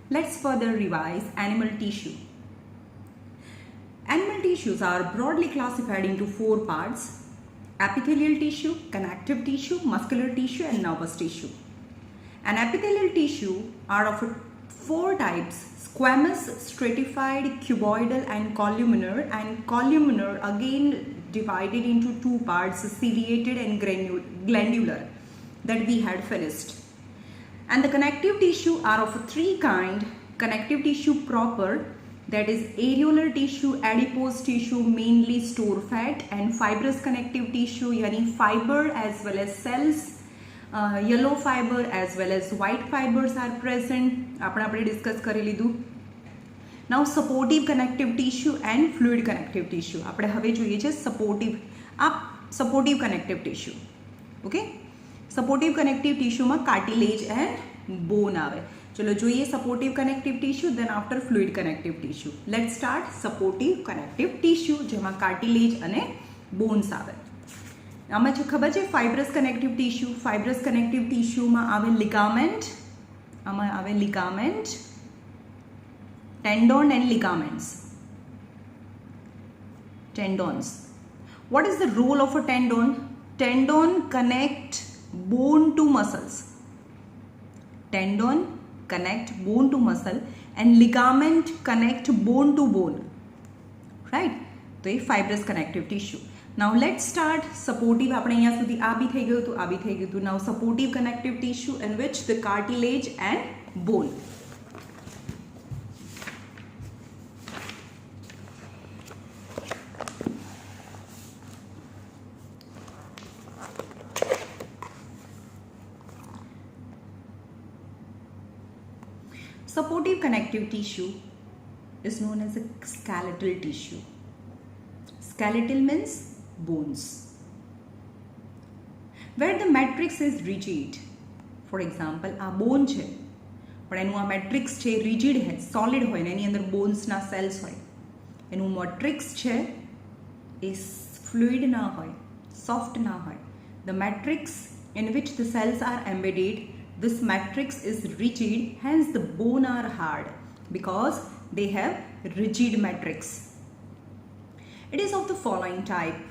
Let's further revise animal tissue. Animal tissues are broadly classified into four parts: epithelial tissue, connective tissue, muscular tissue, and nervous tissue. And epithelial tissue are of four types: squamous, stratified, cuboidal, and columnar. And columnar again divided into two parts: ciliated and glandular, that we had finished. And the connective tissue are of three kinds: connective tissue proper, that is areolar tissue, adipose tissue mainly store fat, and fibrous connective tissue yani fiber as well as cells, yellow fiber as well as white fibers are present. આપણે discuss કરી લીધું. Now supportive connective tissue and fluid connective tissue. આપણે હવે જોઈએ છે supportive connective tissue. Okay? Supportive connective tissue માં cartilage and bone આવે. ચલો જોઈએ supportive connective tissue, then after fluid connective tissue. Let's start supportive connective tissue જેમાં cartilage અને bones આવે. આમાં જે ખબર છે fibrous connective tissue, fibrous connective tissue માં આવે ligament, આમાં આવે ligament, tendon and ligaments. Tendons. What is the role of a tendon? Tendon connect bone to muscles. Tendon connect bone to muscle and ligament connect bone to bone, right? तो ये fibrous connective tissue. Now let's start supportive. આપણે અહીંયા સુધી આ બી થઈ ગયું હતું, આ બી થઈ ગયું હતું. Now supportive connective tissue in which the cartilage and bone. Supportive connective tissue is known as a skeletal tissue. Skeletal means bones. Where the matrix is rigid. For example, આ bone છે પણ એનું આ matrix છે rigid है, solid હોય ને એની અંદર bones ના cells હોય. એનું matrix છે એ fluid ના હોય, soft ના હોય. The matrix in which the cells are embedded, this matrix is rigid, hence the bone are hard because they have rigid matrix. It is of the following type.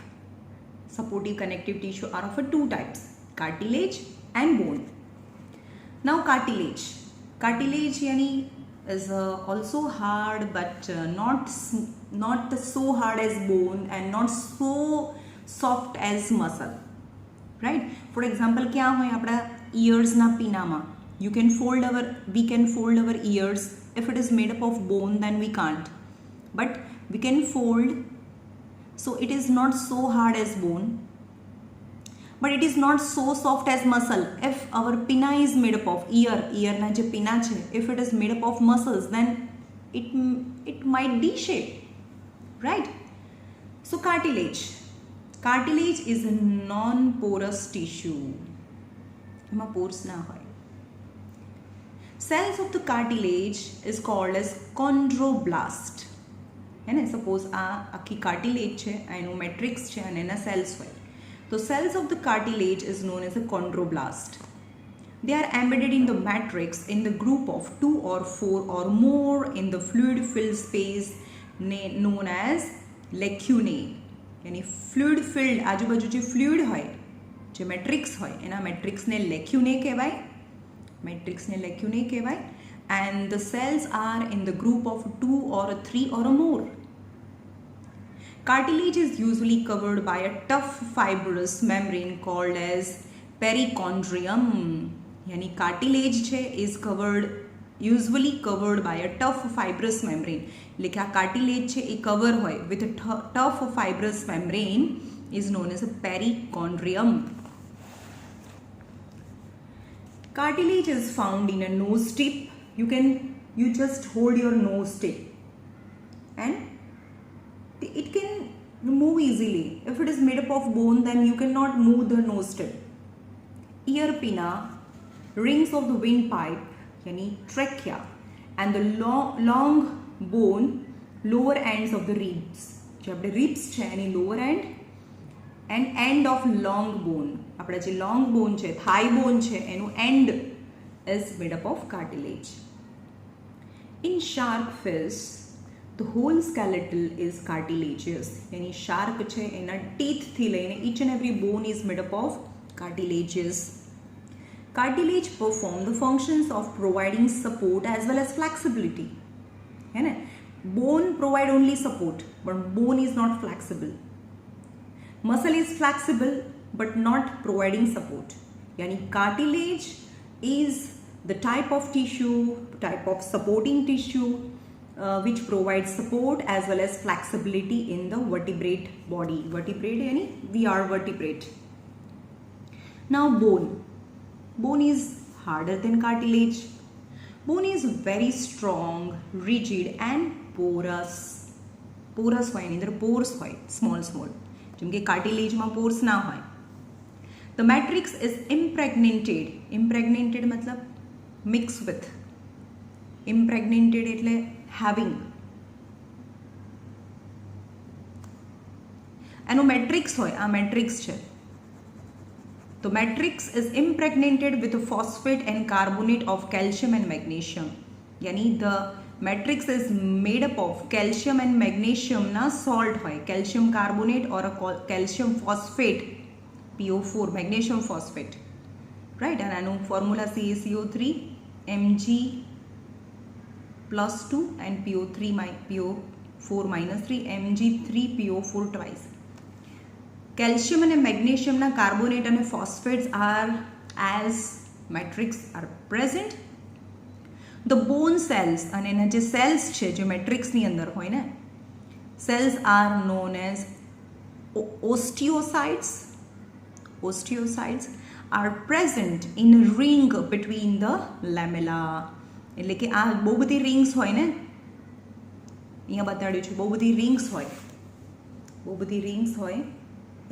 Supportive connective tissue are of two types: cartilage and bone. Now cartilage. Cartilage yani is also hard but not so hard as bone and not so soft as muscle. Right? For example, क्या होय आपड़ा ears na pinama. We can fold our ears. If it is made up of bone, then we can't. But we can fold, so it is not so hard as bone. But it is not so soft as muscle. If our pinna is made up of ear na je pinna che, if it is made up of muscles, then it might D-shape, right? So cartilage. Cartilage is a non-porous tissue. એમાં pores ના હોય. Cells of the cartilage is called as chondroblast. है ना? Suppose આ આખી cartilage છે, એનું matrix છે અને એના cells હોય. So cells of the cartilage is known as a chondroblast. They are embedded in the matrix in the group of 2 or 4 or more in the fluid-filled space known as lacunae. यानी fluid-filled આજુબાજુ જે fluid હોય, જે matrix હોય એના મેટ્રિક્સને લેક્યુને કહેવાય, and the cells are in the group of 2 or 3 or more. Cartilage is usually covered by a tough fibrous membrane called as perichondrium. यानी cartilage છે is usually covered by a tough fibrous membrane. એટલે આ cartilage છે એ cover હોય with a tough fibrous membrane is known as a perichondrium. Cartilage is found in a nose tip. You just hold your nose tip and it can move easily. If it is made up of bone, then you cannot move the nose tip. Ear pinna, rings of the windpipe, yani trachea, and the long bone, lower ends of the ribs. જે આપણે ribs છે એની lower end and end of long bone. આપણા જે long bone છે, thigh bone છે, એનું end is made up of cartilage. In shark fish, the whole skeletal is cartilaginous. यानी shark છે એના teeth થી લઈને each and every bone is made up of cartilages. Cartilage perform the functions of providing support as well as flexibility. है ना? Bone provide only support, but bone is not flexible. Muscle is flexible but not providing support. यानी cartilage is the type of tissue, type of supporting tissue which provides support as well as flexibility in the vertebrate body. Vertebrate यानी we are vertebrate. Now bone. Bone is harder than cartilage. Bone is very strong, rigid and porous. Porous હોય એની અંદર pores હોય, small. જેમ કે કાર્ટિલેજમાં pores ના હોય. The matrix is impregnated. Impregnated मतलब mix with. Impregnated એટલે having. એનો મેટ્રિક્સ હોય, આ મેટ્રિક્સ છે. The matrix is impregnated with a phosphate and carbonate of calcium and magnesium. यानी the matrix is made up of calcium and magnesium ना salt होय, calcium carbonate or a calcium phosphate, PO4, magnesium phosphate, right? And आनु formula CaCO3 Mg +2 and PO4 -3 Mg3PO4 twice. Calcium and magnesium na carbonate and phosphates are as matrix are present. The bone cells and એના જે cells છે જે matrix ની અંદર હોય ને, cells are known as osteocytes. Osteocytes are present in a ring between the lamella. એટલે કે આ બહુ બધી rings હોય ને, અહીંયા બતાડ્યું છે બહુ બધી rings હોય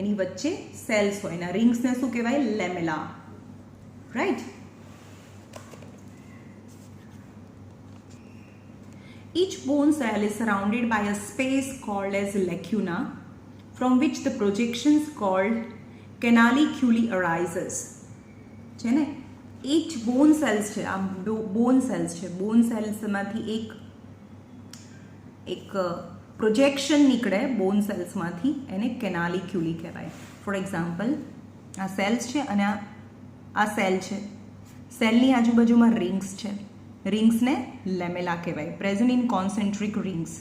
એની વચ્ચે સેલ્સ હોય, એના રિંગ્સને શું કહેવાય? લેમેલા, right? Each bone cell is surrounded by a space called as lacuna, from which the projections called canaliculi arises. છે ને? Each bone cells છે, આ bone cells છે, bone cells માંથી એક પ્રોજેક્શન નીકળે બોન સેલ્સમાંથી, એને કેનાલિક્યુલી કહેવાય. ફોર એક્ઝામ્પલ, આ સેલ્સ છે અને આ સેલ છે, સેલની આજુબાજુમાં રિંગ્સ છે, રિંગ્સને લેમેલા કહેવાય. Present in concentric rings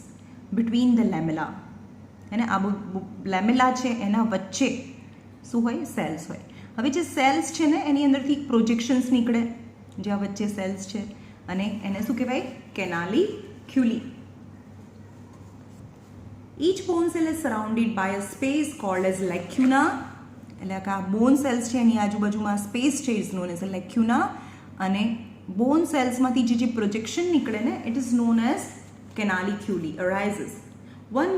between the lamella. અને આ લેમેલા છે એના વચ્ચે શું હોય? સેલ્સ હોય. હવે જે સેલ્સ છે ને એની અંદરથી પ્રોજેક્શન્સ નીકળે, જે આ વચ્ચે સેલ્સ છે, અને એને શું કહેવાય? કેનાલિક્યુલી. Each bone cell is surrounded by a space called as lacuna. એટલે કે આ બોન સેલ્સ છે એની આજુબાજુમાં સ્પેસ છે, ઇઝ નોન એઝ લેક્યુના. અને બોન સેલ્સમાંથી જે પ્રોજેક્શન નીકળે ને, it is known as canaliculi arises. One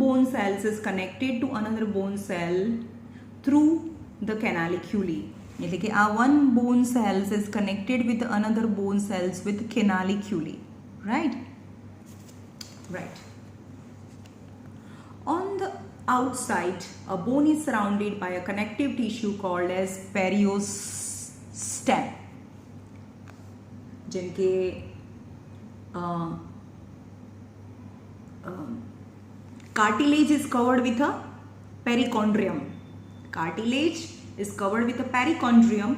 bone cells is connected to another bone cell through the canaliculi. એટલે કે આ one bone cells is connected with another bone cells with canaliculi, right? On the outside, a bone is surrounded by a connective tissue called as periostem. જેમ કે cartilage is covered with a perichondrium. Cartilage is covered with a perichondrium,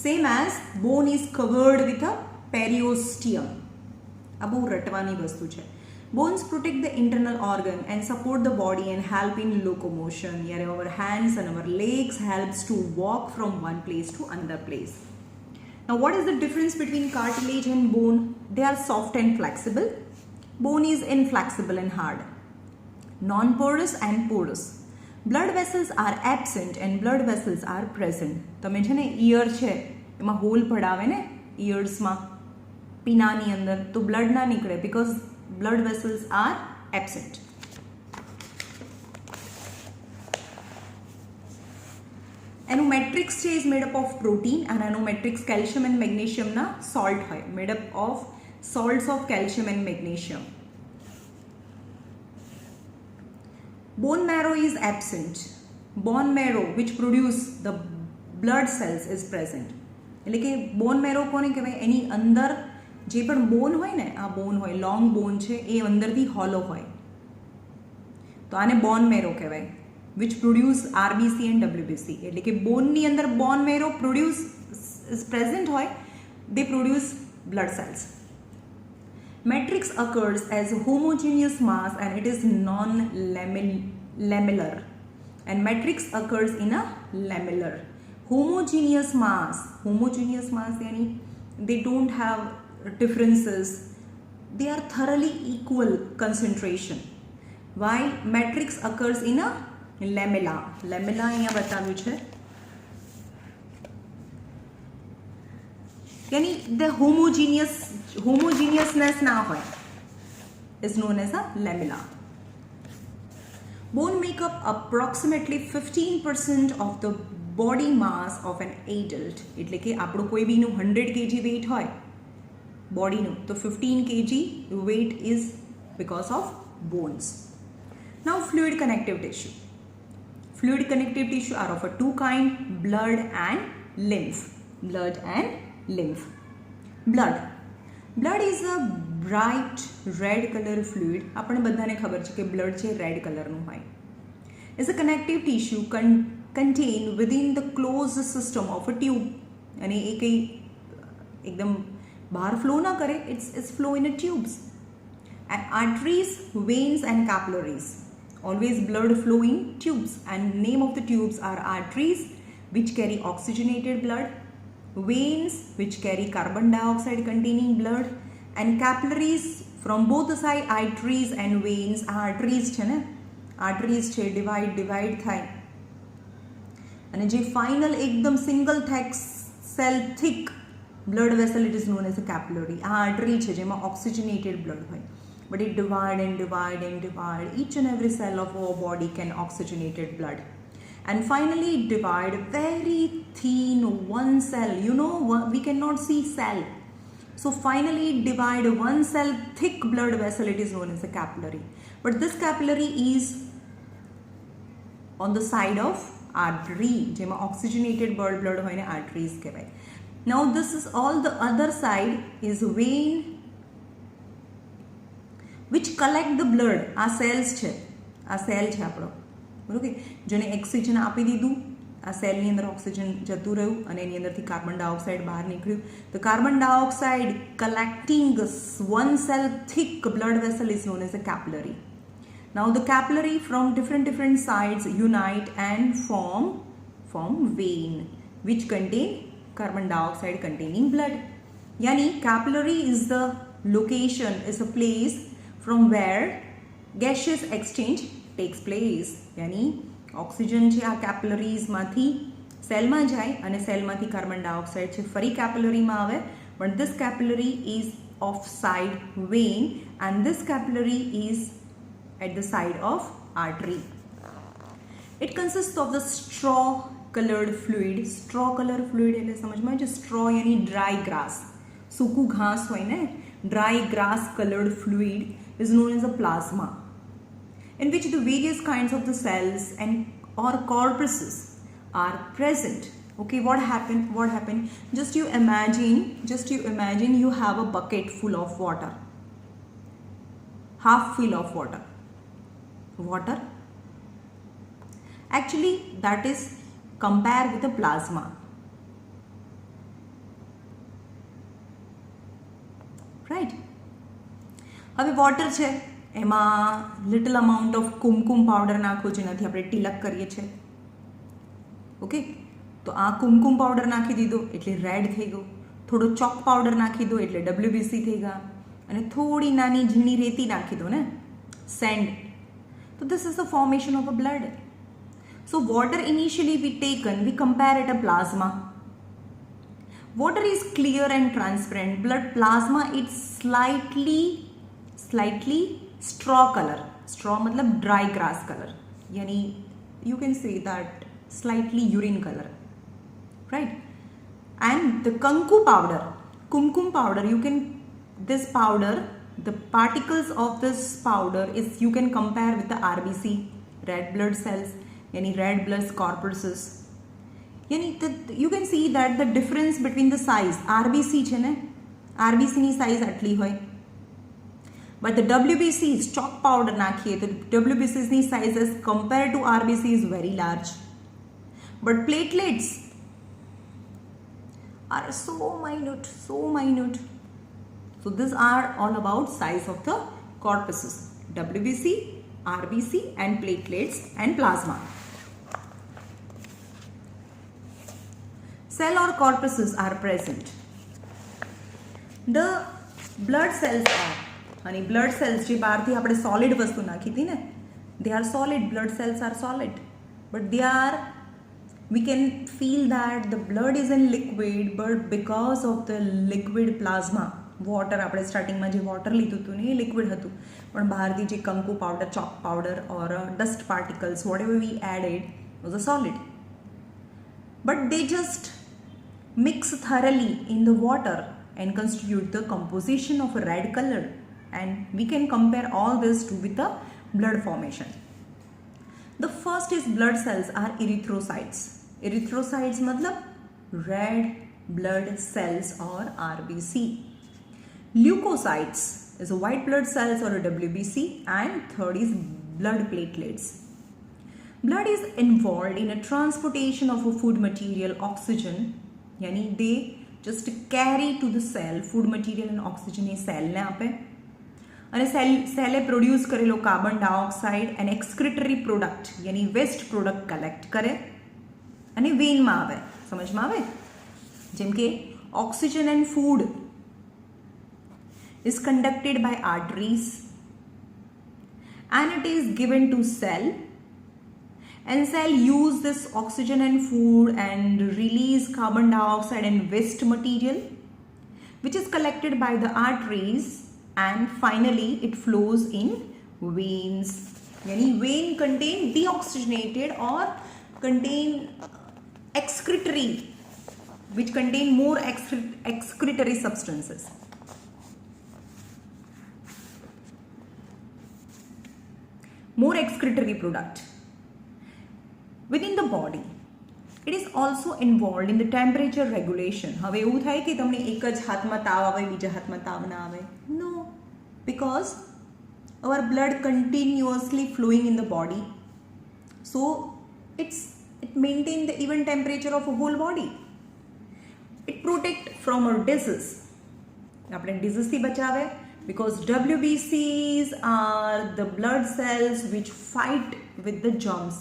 same as bone is covered with a periosteum. આ બહુ રટવાની વસ્તુ છે. Bones protect the internal organ and support the body and help in locomotion. Here our hands and our legs helps to walk from one place to another place. Now what is the difference between cartilage and bone? They are soft and flexible. Bone is inflexible and hard. Non-porous and porous. Blood vessels are absent and blood vessels are present. તમે છે ને ear છે એમાં hall પડાવે ને earsમાં પીનાની અંદર, તો blood ના નીકળે because blood vessels are absent. એનું મેટ્રિક્સ છે is made up of protein, અને એનું મેટ્રિક્સ કેલ્શિયમ એન્ડ મેગ્નેશિયમના સોલ્ટ હોય, made up of salts of calcium and magnesium. Bone marrow is absent. Bone marrow which produce the blood cells is present. એટલે કે બોન મેરો કોને કહેવાય? એની અંદર જે પણ બોન હોય ને, આ બોન હોય, લોંગ બોન છે, એ અંદરથી હોલો હોય, તો આને બોન મેરો કહેવાય, which produce RBC and WBC. એટલે કે બોનની અંદર બોન મેરો પ્રોડ્યુસ પ્રેઝન્ટ હોય, they produce blood cells. Matrix occurs as a homogeneous mass and it is non-lamellar. And matrix occurs in a lamellar. Homogeneous mass yani they don't have differences. They are thoroughly equal concentration. While matrix occurs in a lamella. Lamella અહીંયા બતાવ્યું છે. यानी the homogeneousness ना होए is known as a lamella. Bone make up approximately 15% of the body mass of an adult. એટલે કે આપણું કોઈ બીનું 100 kg weight હોય બોડીનું, તો 15 kg weight is because of bones. Now fluid connective tissue. Fluid connective tissue are of a two kind, blood and lymph. Blood and lymph. Blood is a bright red color fluid. આપણે બધાને ખબર છે કે blood છે red કલરનું હોય. Is a connective tissue contained within the closed system of a tube. અને એ કંઈ એકદમ બહાર ફ્લો ના કરે, it's flow in a tubes. And arteries, veins and capillaries. Always blood flow in tubes, and name of the tubes are arteries which carry oxygenated blood, veins which carry carbon dioxide containing blood, and capillaries from both the side. Arteries and veins, arteries છે ને, arteries છે, divide થાય, અને જે final એકદમ single cell thick blood vessel, it is known as a capillary. આ artery છે જેમાં oxygenated blood હોય, but it divide. Each and every cell of our body can oxygenated blood. And finally divide very thin one cell. You know, we cannot see cell. So finally divide one cell thick blood vessel. It is known as a capillary. But this capillary is on the side of artery. જેમાં oxygenated blood હોય ને arteries કહેવાય. Now this is all. The other side is vein which collect the blood. આ cells છે, આ cell છે આપણો, બરોબર. જેને ઓક્સિજન આપી દીધું, આ સેલની અંદર ઓક્સિજન જતું રહ્યું અને એની અંદરથી કાર્બન ડાયોક્સાઇડ બહાર નીકળ્યું. તો carbon dioxide collecting one cell thick blood vessel is known as a capillary. Now the capillary from different sides unite and form vein which contain carbon dioxide containing blood. Yani capillary is the location, is a place from where gaseous exchange takes place. यानी oxygen છે આ કેપિલરીઝમાંથી સેલમાં જાય અને સેલમાંથી carbon dioxide છે ફરી કેપિલરીમાં આવે. But this capillary is of side vein and this capillary is at the side of artery. It consist of the straw coloured fluid. Straw colour fluid એટલે સમજમાં આવે છે, સ્ટ્રો यानी ડ્રાય ગ્રાસ, સૂકું ઘાસ હોય ને, dry grass coloured fluid is known as a plasma, in which the various kinds of the cells and or corpuscles are present. Okay, what happened? Just you imagine you have a bucket full of water, half full of water. Actually that is compared with a plasma, right? હવે water છે, એમાં little amount of Kumkum powder નાખો જેનાથી આપણે તિલક કરીએ છીએ. Okay, તો આ કુમકુમ પાવડર નાખી દીધો એટલે રેડ થઈ ગયો, થોડો ચોક પાવડર નાખી દો એટલે WBC થઈ ગયા, અને થોડી નાની ઝીણી રેતી નાખી દો ને, સેન્ડ. તો this is the formation of a blood. So water initially we compare it a plasma. Water is clear and transparent. Blood plasma it's slightly straw color. Straw मतलब dry grass color, यानी you can say that slightly urine color, right? And the kumkum powder, this powder, the particles of this powder is you can compare with the RBC, red blood cells, यानी red blood corpuscles. यानी you can see that the difference between the size RBC છે ને, આરબીસીની size આટલી હોય. But the WBC chalk powder નાખીએ તો WBC's ની size as compared to RBC is very large. But platelets are so minute, so minute. So these are all about size of the corpuscles: WBC, RBC, and platelets and plasma. Cell or corpuscles are present. The blood cells are, અને blood cells જે બહારથી આપણે solid વસ્તુ નાખી હતી ને, they are solid, blood cells are solid, but they are, we can feel that the blood is in liquid, but because of the liquid plasma, water, આપણે સ્ટાર્ટિંગમાં જે વોટર લીધું હતું ને એ લિક્વિડ હતું, પણ બહારથી જે કંકુ powder, chalk powder or dust particles, whatever we added was a solid, but they just mix thoroughly in the water and constitute the composition of a red color. And we can compare all this to with the blood formation. The first is blood cells are erythrocytes. Erythrocytes matlab red blood cells or RBC. Leukocytes is a white blood cells or a WBC, and third is blood platelets. Blood is involved in a transportation of a food material, oxygen, yani they just carry to the cell food material and oxygen એ સેલને આપે, અને સેલે produce કરેલો carbon dioxide and excretory product યાની waste product collect કરે અને વેનમાં આવે. સમજમાં આવે? જેમ કે oxygen and food is conducted by arteries and it is given to cell, and cell use this oxygen and food and release carbon dioxide and waste material which is collected by the arteries, and finally it flows in veins. Yani vein contain deoxygenated or contain excretory, which contain more excretory substances. More excretory product. Within the body, it is also involved in the temperature regulation. હવે એવું થાય કે તમને એક જ હાથમાં તાવ આવે, બીજા હાથમાં તાવ ના આવે? No, because our blood continuously flowing in the body, so it maintains the even temperature of a whole body. It protect from our disease. આપણે disease થી બચાવે, because WBCs are the blood cells which fight with the germs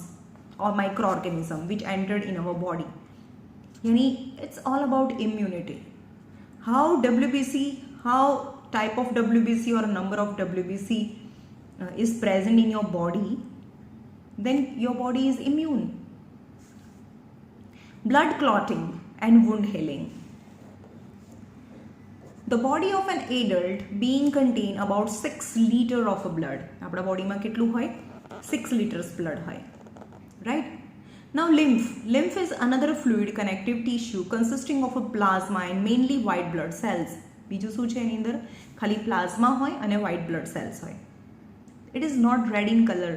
or microorganism which entered in our body. Yani it's all about immunity. How WBC, how type of WBC or number of WBC is present in your body, then your body is immune. Blood clotting and wound healing. The body of an adult being contain about 6 liters of blood. આપણા બોડીમાં કેટલું હોય? 6 liters blood હોય. Right? Now lymph is another fluid connective tissue consisting of a plasma and mainly white blood cells. બીજું શું છે એની અંદર? ખાલી પ્લાઝમા હોય અને white blood cells હોય. It is not red in color.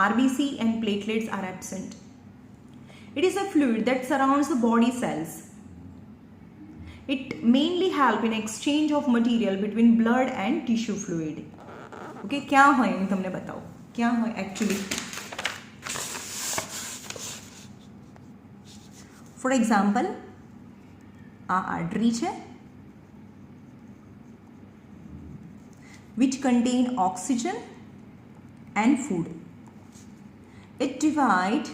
RBC and platelets are absent. It is a fluid that surrounds the body cells. It mainly help in exchange of material between blood and tissue fluid. Okay, क्या હોય હું તમને બતાવું. क्या હોય actually? For example, આ artery છે which contain oxygen and food. It divide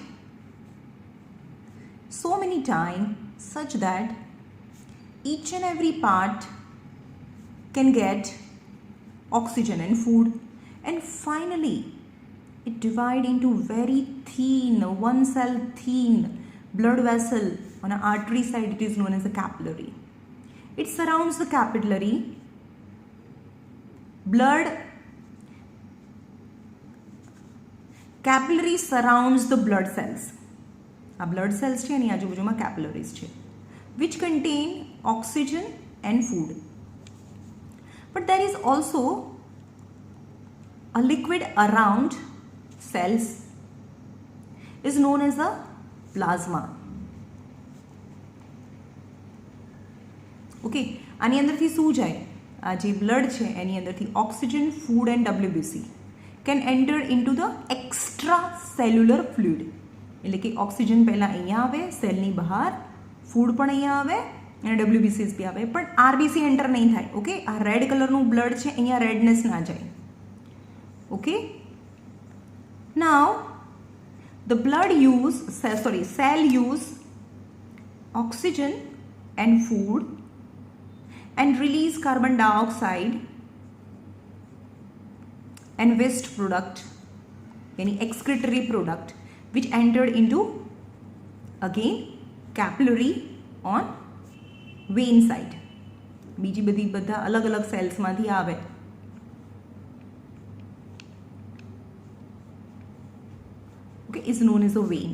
so many times such that each and every part can get oxygen and food, and finally it divide into very thin, one cell thin blood vessel. On an artery side it is known as a capillary. It surrounds the capillary. Capillary surrounds the blood cells. આ blood cells છે એની આજુબાજુમાં capillaries છે which contain oxygen and food. But there is also a liquid around cells is known as a plasma. Okay, આની અંદરથી શું જાય? આ જે બ્લડ છે એની અંદરથી oxygen, food and WBC can enter into the extra cellular fluid. એટલે કે ઓક્સિજન પહેલાં અહીંયા આવે સેલની બહાર, ફૂડ પણ અહીંયા આવે અને WBCs બી આવે, પણ RBC એન્ટર નહીં થાય. ઓકે, આ રેડ કલરનું બ્લડ છે, અહીંયા રેડનેસ ના જાય. Okay, now the blood cell use oxygen and food and release carbon dioxide and waste product yani excretory product which entered into again capillary on vein side. બીજી બધા અલગ અલગ સેલ્સ માંથી આવે. Is known as a vein.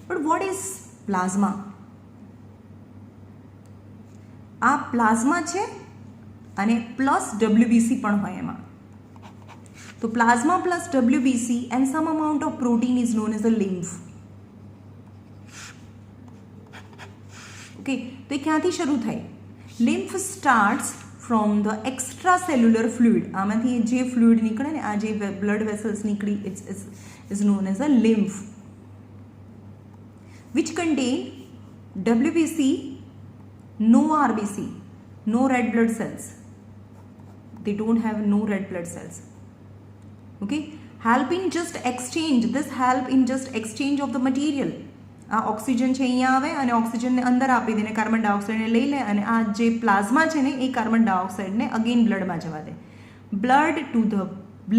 But what is plasma? આ plasma છે અને plus WBC પણ હોય એમાં. તો plasma plus WBC and some amount of protein is known as a lymph. Okay, તો એ ક્યાંથી શરૂ થાય? Lymph starts from the extracellular fluid. આમાંથી જે ફ્લુઇડ નીકળે ને, આ જે બ્લડ વેસલ્સ નીકળી, is known as a lymph, which contain WBC, no RBC, no red blood cells. They don't have no red blood cells. Okay, help in just exchange of the material. આ oxygen છે અહીંયા આવે અને ઓક્સિજનને અંદર આપી દે, carbon ડાયોક્સાઇડને લઈ લે અને આ જે પ્લાઝમા છે ને એ કાર્બન ડાયોક્સાઇડને અગેન બ્લડમાં જવા દે. Blood to the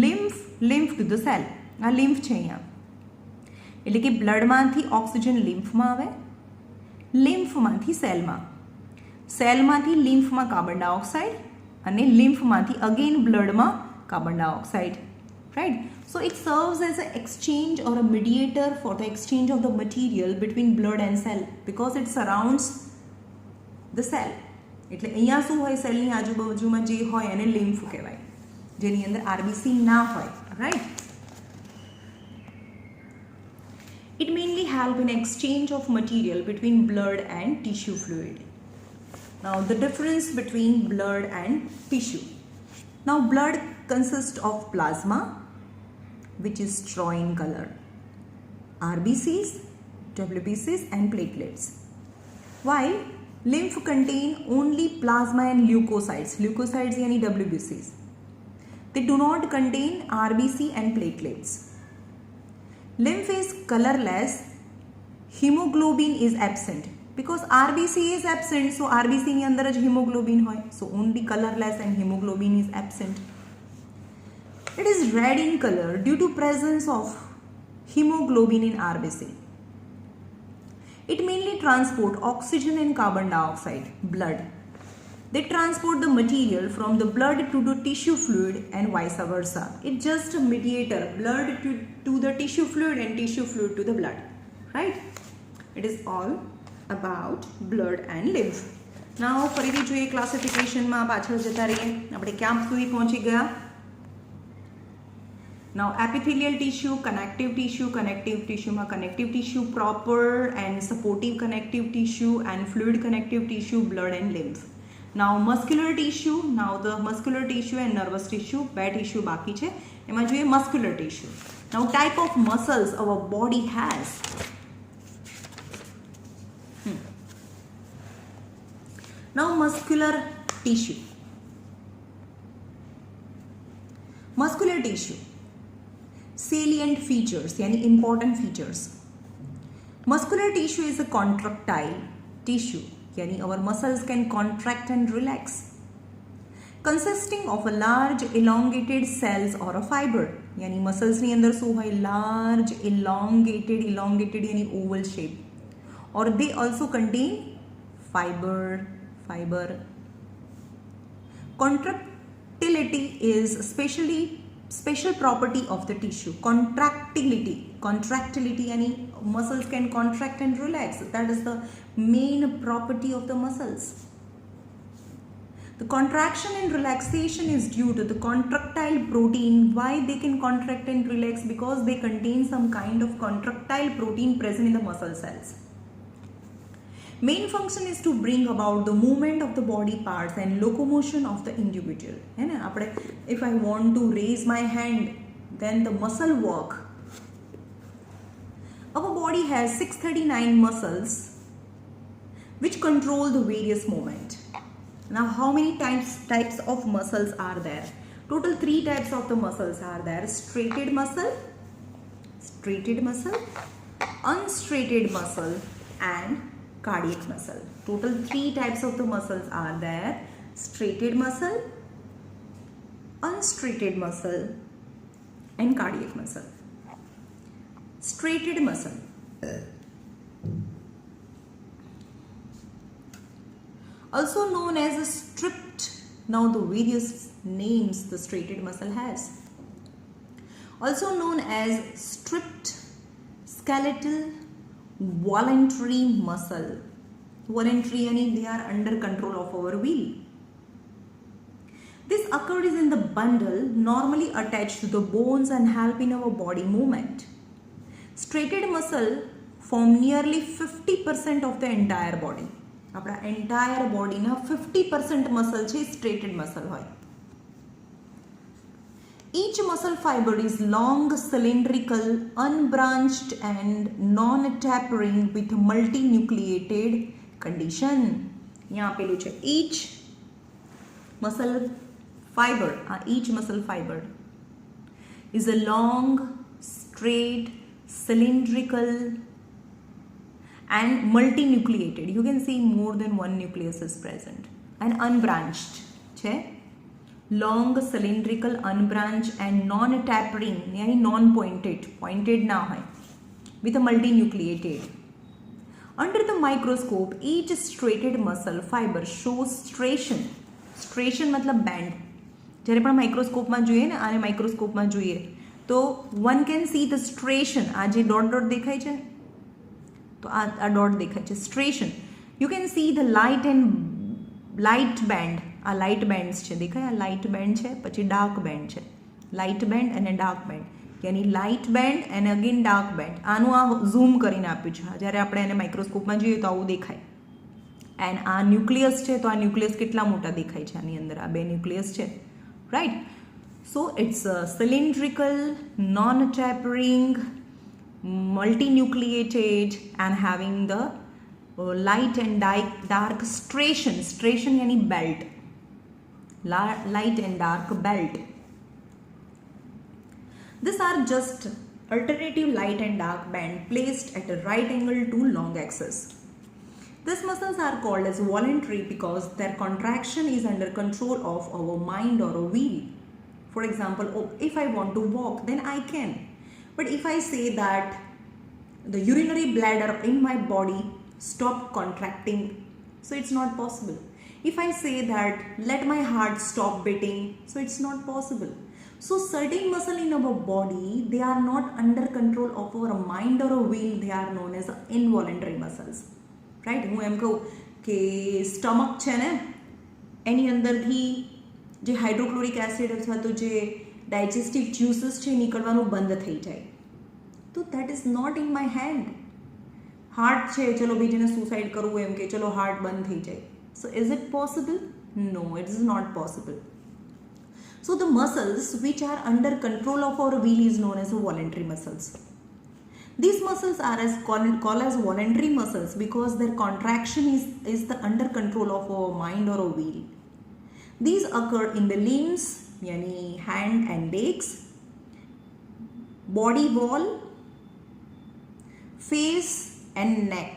lymph to the cell. આ લિમ્ફ છે અહીંયા, એટલે કે બ્લડમાંથી ઓક્સિજન લિમ્ફમાં આવે, લિમ્ફમાંથી સેલમાં, સેલમાંથી લિમ્ફમાં કાર્બન ડાયોક્સાઇડ અને લિમ્ફમાંથી અગેન બ્લડમાં carbon dioxide. Right? So it serves as an exchange or a mediator for the exchange of the material between blood and cell because it surrounds the cell. એટલે અહીંયા શું હોય? સેલની આજુબાજુમાં જે હોય એને લિમ્ફ કહેવાય, જેની અંદર RBC ના હોય. Right? It mainly help in exchange of material between blood and tissue fluid. Now the difference between blood and tissue. Now blood consists of plasma, which is straw in color, RBCs, WBCs and platelets, while lymph contain only plasma and leukocytes. Leukocytes yani WBCs. They do not contain RBC and platelets. Lymph is colorless, hemoglobin is absent because RBC is absent, so RBC ની અંદર જ hemoglobin હોય, so only colorless and hemoglobin is absent. It is red in color due to presence of hemoglobin in RBC. It mainly transport oxygen and carbon dioxide, blood. They transport the material from the blood to the tissue fluid and vice versa. It's just a mediator, blood to the tissue fluid and tissue fluid to the blood. Right? It is all about blood and lymph. Now ફરીથી જોઈએ ક્લાસિફિકેશનમાં પાછળ જતા રહીએ. આપણે ક્યાં સુધી પહોંચી ગયા? Now epithelial tissue, connective tissue માં connective tissue proper and supportive connective tissue and fluid connective tissue, blood and lymph. Now muscular tissue, now the muscular tissue and nervous tissue, બે tissue બાકી છે. એમાં જોઈએ muscular tissue. Now type of muscles our body has. Now muscular tissue. Muscular tissue. Salient features yani important features. Muscular tissue is a contractile tissue yani our muscles can contract and relax, consisting of a large elongated cells or a fiber. yani muscles ni andar શું હોય? large elongated yani oval shape, or they also contain fiber. Contractility is special property of the tissue. Contractility yani muscles can contract and relax. That is the main property of the muscles. The contraction and relaxation is due to the contractile protein. Why they can contract and relax? Because they contain some kind of contractile protein present in the muscle cells. Main function is to bring about the movement of the body parts and locomotion of the individual. है ना, આપણે if I want to raise my hand, then the muscle work. Our body has 639 muscles which control the various movement. Now, how many types of muscles are there? Total 3 types of the muscles are there: straighted muscle, unstraighted muscle, and cardiac muscle. Total 3 types of the muscles are there: straighted muscle, unstraighted muscle, and cardiac muscle. Straighted muscle. Also known as a stripped. Now the various names the straighted muscle has. Also known as stripped skeletal voluntary muscle. Voluntary meaning they are under control of our will. This occurs in the bundle normally attached to the bones and help in our body movement. Straighted muscle form nearly 50% of the entire body. આપણા entire બોડીના 50% muscle છે સ્ટ્રેટેડ muscle હોય. Each muscle fiber is long, cylindrical, unbranched and non-tapering with multinucleated condition. यहाँ આપેલું છે each muscle fiber is a long, straight, cylindrical and multinucleated. You can see more than one nucleus is present. And unbranched છે. Long, cylindrical, unbranched and non-tapering यानी pointed ना હોય, with a multinucleated. Under the microscope, each straighted muscle fiber shows striation मतलब band. જ્યારે પણ માઇક્રોસ્કોપમાં જોઈએ ને, આને માઇક્રોસ્કોપમાં જોઈએ તો one can see the striation. આ જે ડોટ દેખાય છે, તો આ ડોટ દેખાય છે striation. You can see the light band. આ લાઇટ બેન્ડ્સ છે, દેખાય? આ લાઇટ બેન્ડ છે, પછી ડાર્ક બેન્ડ છે. લાઇટ બેન્ડ અને ડાર્ક બેન્ડ, યાની લાઇટ બેન્ડ અને અગેન ડાર્ક બેન્ડ. આનું આ ઝૂમ કરીને આપ્યું છે. જ્યારે આપણે એને માઇક્રોસ્કોપમાં જોઈએ તો આવું દેખાય. એન્ડ આ ન્યુક્લિયસ છે, તો આ ન્યુક્લિયસ કેટલા મોટા દેખાય છે આની અંદર? આ 2 ન્યુક્લિયસ છે, right? So it's cylindrical, non-tapering, multinucleated and having the light and dark striation yani belt, light and dark belt. These are just alternative light and dark band placed at a right angle to long axis. These muscles are called as voluntary because their contraction is under control of our mind or a will. For example, if I want to walk, then I can. But if I say that the urinary bladder in my body stop contracting, so it's not possible. If I say that let my heart stop beating, so it's not possible. So certain muscle in our body, they are not under control of our mind or a will. They are known as involuntary muscles, right? હું એમ કહું કે stomach છે ને, એની અંદરથી જે hydrochloric acid અથવા તો જે ડાયજેસ્ટિવ જ્યુસીસ છે નીકળવાનું બંધ થઈ જાય, તો that is not in my hand. Heart છે, ચલો બીજાને સુસાઇડ કરવું એમ કે ચલો હાર્ટ બંધ થઈ જાય. So is it possible? No, it is not possible. So the muscles which are under control of our will is known as voluntary muscles. These muscles are called as voluntary muscles because their contraction is the under control of our mind or our will. These occur in the limbs, yani hand and legs, body wall, face and neck.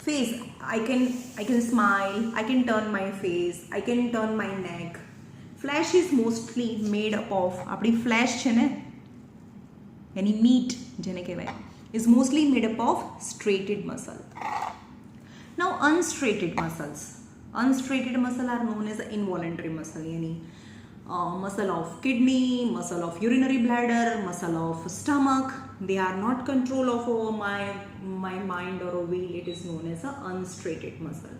Face, I can smile, I can turn my face, I can turn my neck. Flesh is mostly made up of, આપણી flesh છે ને, yani meat જેને કહેવાય, is mostly made up of straighted muscle. Now unstraighted muscles are known as involuntary muscle, yani muscle of kidney, muscle of urinary bladder, muscle of stomach. They are not control of my mind or will. It is known as an unstraighted muscle,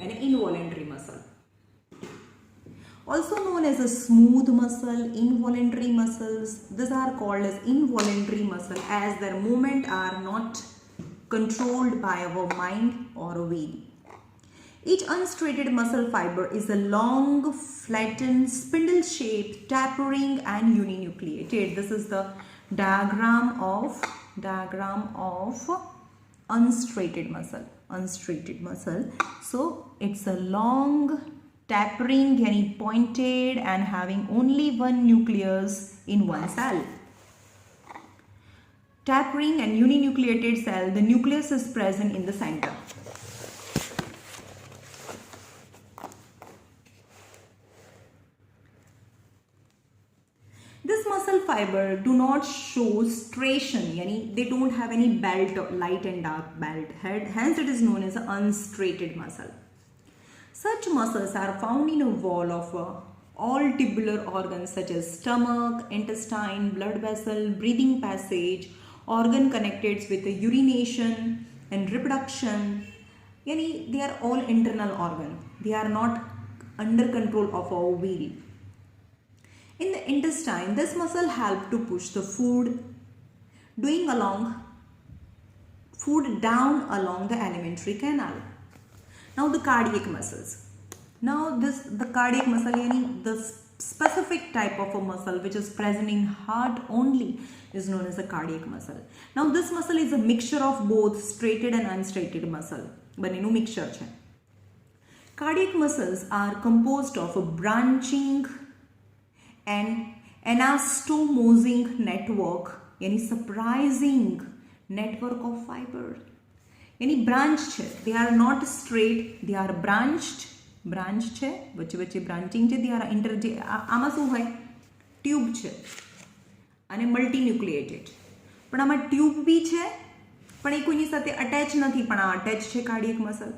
an involuntary muscle. Also known as a smooth muscle, involuntary muscles. These are called as involuntary muscle as their movement are not controlled by our mind or a will. Each unstraighted muscle fiber is a long, flattened, spindle-shaped, tapering and uninucleated. This is the diagram of unstraighted muscle. So it's a long, tapering, yani pointed and having only one nucleus in one cell. Tapering and uninucleated cell, the nucleus is present in the center. This muscle fiber do not show striation, yani they don't have any belt, light and dark belt, hence it is known as an unstraighted muscle. Such muscles are found in a wall of all tubular organs such as stomach, intestine, blood vessel, breathing passage, organ connected with the urination and reproduction. Yani they are all internal organ. They are not under control of our will. In the intestine, this muscle helps to push the food down along the alimentary canal. Now the cardiac muscles. Now the cardiac muscle, yani the specific type of a muscle which is present in heart only is known as a cardiac muscle. Now this muscle is a mixture of both straighted and unstraighted muscle. Banenu mixture છે. Cardiac muscles are composed of a branching and anastomosing network, yani surprising network of fiber. Yani branch છે, they are not straight, they are branched, branch છે, વચ્ચે branching છે, they are આમાં શું હોય, tube છે અને મલ્ટીન્યુક્લિએટેડ, પણ આમાં ટ્યુબ બી છે પણ એ કોઈની સાથે અટેચ નથી, પણ આ અટેચ છે કાર્ડિયક મસલ,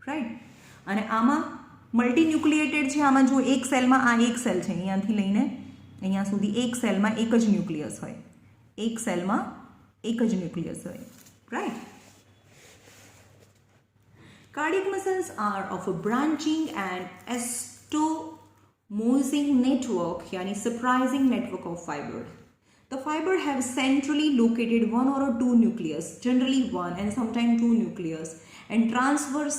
રાઈટ. અને આમાં મલ્ટીન્યુક્લિએટેડ છે, આમાં જો એક સેલમાં આ એક સેલ છે, અહીંયાથી લઈને અહીંયા સુધી એક સેલમાં એક જ ન્યુક્લિયસ હોય, એક સેલમાં એક જ ન્યુક્લિયસ હોય, right. Cardiac muscles are of a branching and anastomosing network, yani surprising network of fiber. The fiber have centrally located one or two nucleus, generally one and sometimes two nucleus, and transverse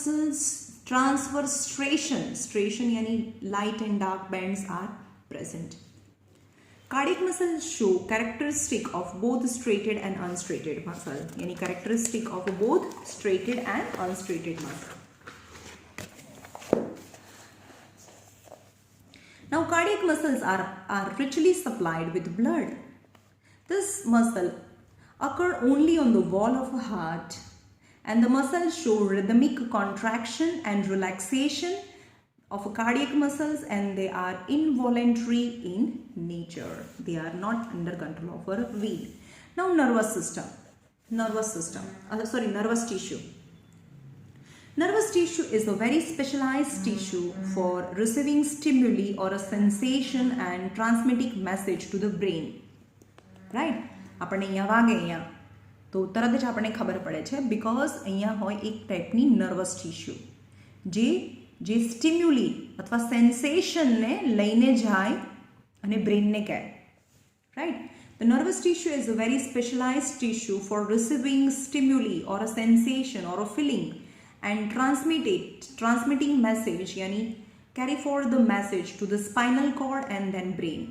striation yani light and dark bands are present. Cardiac muscles show characteristic of both straighted and unstraighted muscle, yani characteristic of both straighted and unstraighted muscle. Now cardiac muscles are richly supplied with blood. This muscle occur only on the wall of a heart, and the muscles show rhythmic contraction and relaxation of cardiac muscles, and they are involuntary in nature. They are not under control of our will. Now nervous tissue. Nervous tissue is a very specialized tissue for receiving stimuli or a sensation and transmitting message to the brain. Right? આપણે અહીંયા વાગે અહીંયા તો તરત જ આપણને ખબર પડે છે, બિકોઝ અહીંયા હોય એક ટાઈપની નર્વસ ટિશ્યુ જે સ્ટિમ્યુલી અથવા સેન્સેશનને લઈને જાય અને બ્રેનને કહે, right. The nervous tissue is a very specialized tissue for receiving stimuli or a sensation or a feeling and transmitting message, yani carry forward the message to the spinal cord and then brain.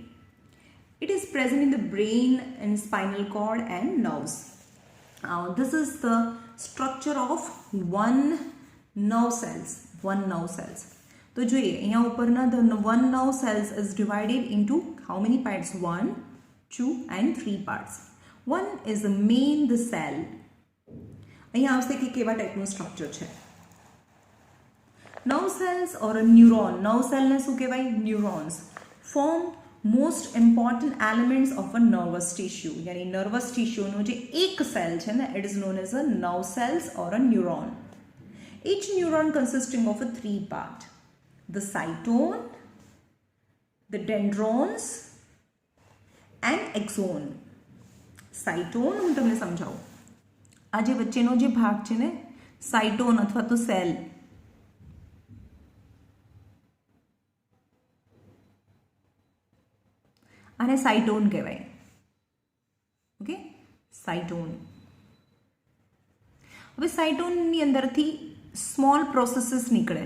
It is present in the brain and spinal cord and nerves. This is the structure of one nerve cells. તો જોઈએ અહીંયા ઉપરના the one nerve cells is divided into how many parts? 1, 2 and 3 parts. One is the main the cell. અહીંયા આવશે કે કેવા ટાઈપનું structure છે. Nerve cells or a neuron, nerve cell ને શું કહેવાય? Neurons form most important elements of a nervous tissue. यानी nervous tissue નો જે એક cell છે ને, it is known as a nerve cells or a neuron. Each neuron consisting of a 3 part: the cytone, the dendrons and axon. Cytone હું તમને સમજાવું. આ જે વચ્ચેનો જે ભાગ છે ને, સાઇટોન અથવા તો સેલ, આને સાઇટોન કહેવાય. ઓકે, સાઇટોન. હવે સાયટોનની અંદરથી સ્મોલ પ્રોસેસીસ નીકળે,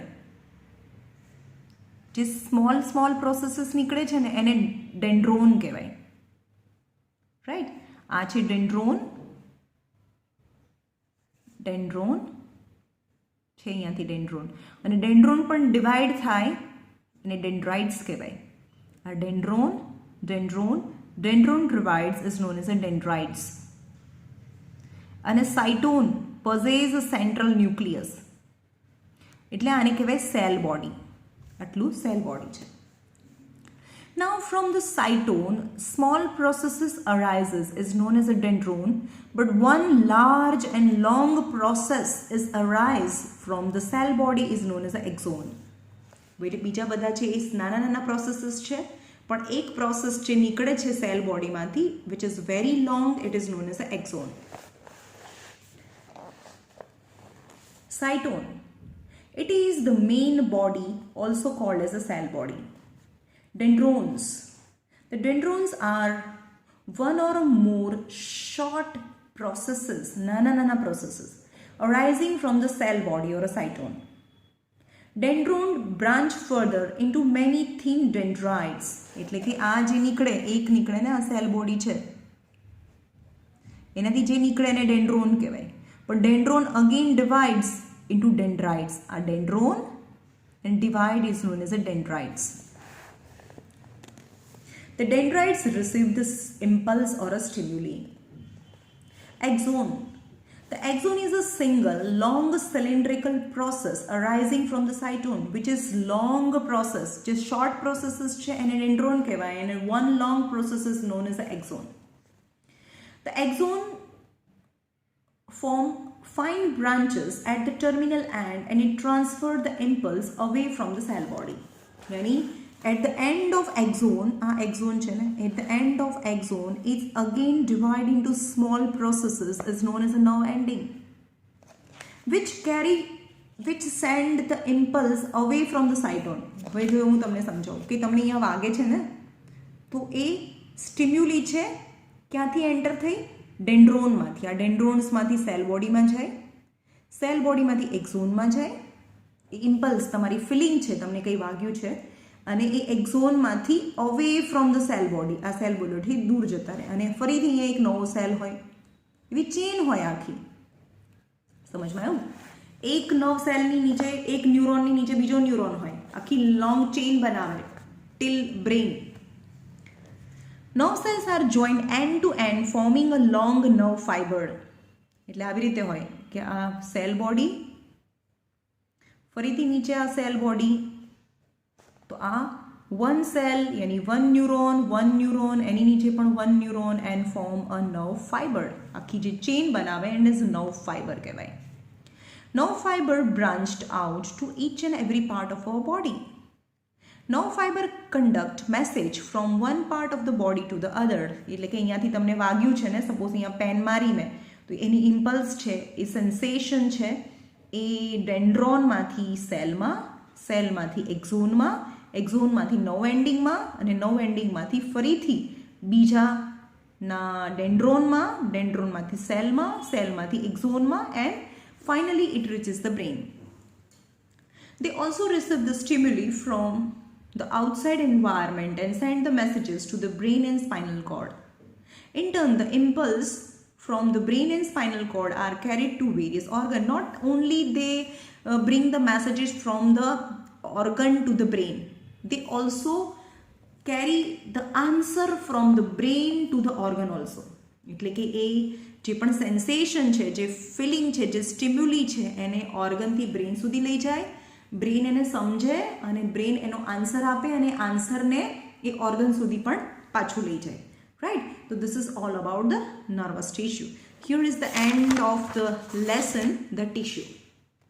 જે સ્મોલ પ્રોસેસીસ નીકળે છે ને એને ડેન્ડ્રોન કહેવાય, રાઈટ. આ છે ડેન્ડ્રોન છે અહીંયાથી ડેન્ડ્રોન, અને ડેન્ડ્રોન પણ ડિવાઈડ થાય અને ડેન્ડ્રાઇટ્સ કહેવાય. આ dendron divides is known as a dendrites. અને cyton possess a central nucleus, એટલે આને કહેવાય સેલ બોડી. આટલું સેલ બોડી છે. Now from the cytone, small processes arises is known as a dendron, but one large and long process is arise from the cell body is known as a axon. બીજા બધા છે એ નાના processes છે, પણ એક process જે નીકળે છે cell બોડીમાંથી which is very long, it is known as a axon. Cytone, it is the main body also called as a cell body. Dendrons. The dendrons are one or more short processes, nana processes, arising from the cell body or a cytone. Dendron branch further into many thin dendrites. એટલે કે આ જે નીકળે, એક નીકળે ને આ cell body છે, એનાથી જે નીકળે એને ડેન્ડ્રોન કહેવાય. પણ dendron again divides into dendrites. A dendron and divide is known as a dendrites. The dendrites receive this impulse or a stimuli. Axon. The axon is a single long cylindrical process arising from the cytone, which is long process. Just short processes છે એને dendron કહેવાય, and one long process is known as the axon. The axon form fine branches at the terminal end and it transfer the impulse away from the cell body. Yani at the end of axon, axon છે ને, at the end of axon is again divided into small processes is known as a nerve ending, which send the impulse away from the cytone. હવે જો હું તમને સમજાવું કે તમને અહીંયા વાગે છે ને, તો એ સ્ટિમ્યુલી છે ક્યાંથી એન્ટર થઈ? ડેન્ડ્રોનમાંથી. આ ડેન્ડ્રોન્સમાંથી સેલ બોડીમાં જાય, સેલ બોડીમાંથી એક્ઝોનમાં જાય. એ ઇમ્પલ્સ તમારી ફિલિંગ છે, તમને કંઈ વાગ્યું છે, અને એ એક્ઝોનમાંથી away from the cell body, આ સેલ બોડીથી દૂર જતા રહે, અને ફરીથી અહીંયા એક નવો સેલ હોય, એવી ચેન હોય આખી. સમજમાં આવ્યું? એક નવ સેલની નીચે, એક ન્યુરોનની નીચે બીજો ન્યુરોન હોય, આખી લોંગ ચેન બનાવે till brain. Nerve cells are joined end to end forming a long nerve fiber. એટલે આવી રીતે હોય કે આ સેલ બોડી, ફરીથી નીચે આ સેલ બોડી, તો આ વન સેલ યાની વન ન્યુરોન, એની નીચે પણ one neuron and form a nerve fibre. આખી જે ચેન બનાવે એન્ડ ઇઝ નર્વ ફાઈબર કહેવાય. Nerve fibre branched out to each and every part of our body. Nerve fiber conduct message from one part of the body to the other. એટલે કે અહીંયાથી તમને વાગ્યું છે ને, સપોઝ અહીંયા પેન મારી મેં, તો એની ઇમ્પલ્સ છે, એ સેન્સેશન છે, એ ડેન્ડ્રોનમાંથી સેલમાં, સેલમાંથી એક્ઝોનમાં, એક્ઝોનમાંથી નર્વ એન્ડિંગમાં, અને નર્વ એન્ડિંગમાંથી ફરીથી બીજાના ડેન્ડ્રોનમાં, ડેન્ડ્રોનમાંથી સેલમાં, સેલમાંથી એક્ઝોનમાં, and finally it reaches the brain. They also receive the stimuli from the outside environment and send the messages to the brain and spinal cord. In turn, the impulse from the brain and spinal cord are carried to various organs. Not only they bring the messages from the organ to the brain, they also carry the answer from the brain to the organ also. એટલે કે એ જે પણ sensation છે, જે feeling છે, જે સ્ટિમ્યુલી છે, એને ઓર્ગનથી બ્રેઇન સુધી લઈ જાય, બ્રેઇન એને સમજે અને બ્રેઇન એનો આન્સર આપે, અને આન્સરને એ ઓર્ગન સુધી પણ પાછું લઈ જાય. રાઈટ? તો this is all about the nervous tissue. Here is the end of the lesson, the tissue.